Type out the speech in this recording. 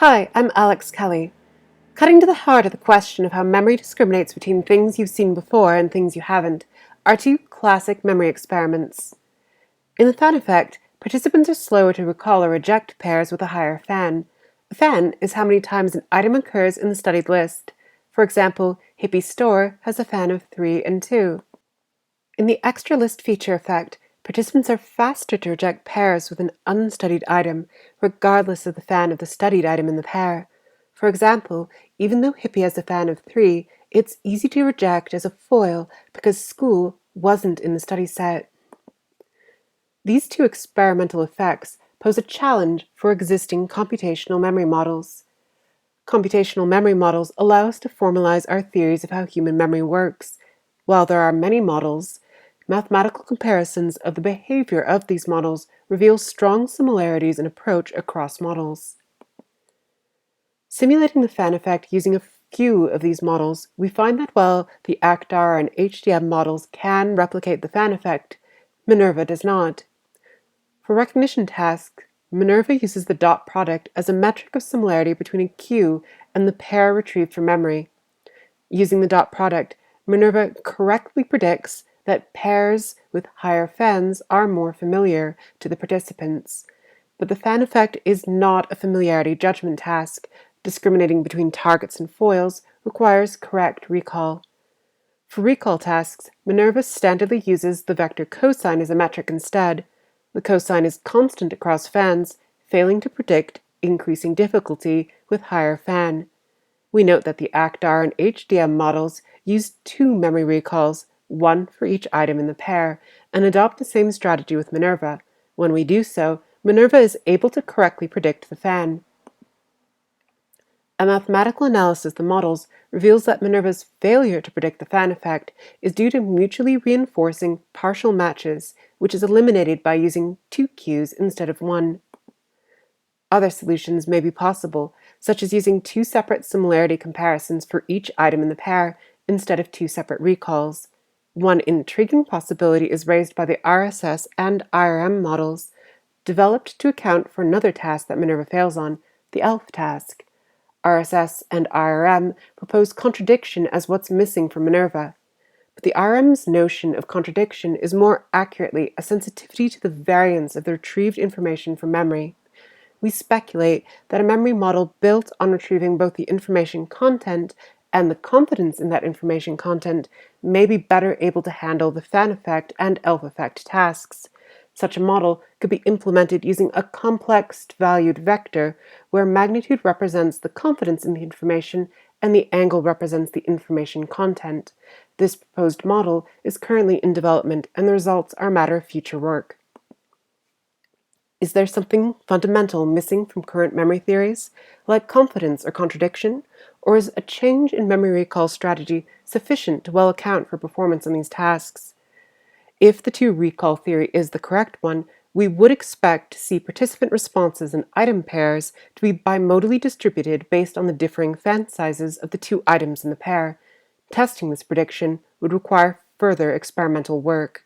Hi, I'm Alex Kelly. Cutting to the heart of the question of how memory discriminates between things you've seen before and things you haven't are two classic memory experiments. In the fan effect, participants are slower to recall or reject pairs with a higher fan. A fan is how many times an item occurs in the studied list. For example, Hippie Store has a fan of 3 and 2. In the extra list feature effect, participants are faster to reject pairs with an unstudied item, regardless of the fan of the studied item in the pair. For example, even though Hippie has a fan of 3, it's easy to reject as a foil because school wasn't in the study set. These two experimental effects pose a challenge for existing computational memory models. Computational memory models allow us to formalize our theories of how human memory works. While there are many models, mathematical comparisons of the behavior of these models reveal strong similarities in approach across models. Simulating the fan effect using a few of these models, we find that while the ACT-R and HDM models can replicate the fan effect, Minerva does not. For recognition tasks, Minerva uses the dot product as a metric of similarity between a cue and the pair retrieved from memory. Using the dot product, Minerva correctly predicts that pairs with higher fans are more familiar to the participants. But the fan effect is not a familiarity judgment task. Discriminating between targets and foils requires correct recall. For recall tasks, Minerva standardly uses the vector cosine as a metric instead. The cosine is constant across fans, failing to predict increasing difficulty with higher fan. We note that the ACT-R and HDM models use two memory recalls, one for each item in the pair, and adopt the same strategy with Minerva. When we do so, Minerva is able to correctly predict the fan. A mathematical analysis of the models reveals that Minerva's failure to predict the fan effect is due to mutually reinforcing partial matches, which is eliminated by using two cues instead of one. Other solutions may be possible, such as using two separate similarity comparisons for each item in the pair instead of two separate recalls. One intriguing possibility is raised by the RSS and IRM models, developed to account for another task that Minerva fails on, the ELF task. RSS and IRM propose contradiction as what's missing from Minerva. But the IRM's notion of contradiction is more accurately a sensitivity to the variance of the retrieved information from memory. We speculate that a memory model built on retrieving both the information content and the confidence in that information content may be better able to handle the fan effect and ELF effect tasks. Such a model could be implemented using a complex valued vector where magnitude represents the confidence in the information and the angle represents the information content. This proposed model is currently in development and the results are a matter of future work. Is there something fundamental missing from current memory theories, like confidence or contradiction, or is a change in memory recall strategy sufficient to well account for performance on these tasks? If the two recall theory is the correct one, we would expect to see participant responses in item pairs to be bimodally distributed based on the differing fan sizes of the two items in the pair. Testing this prediction would require further experimental work.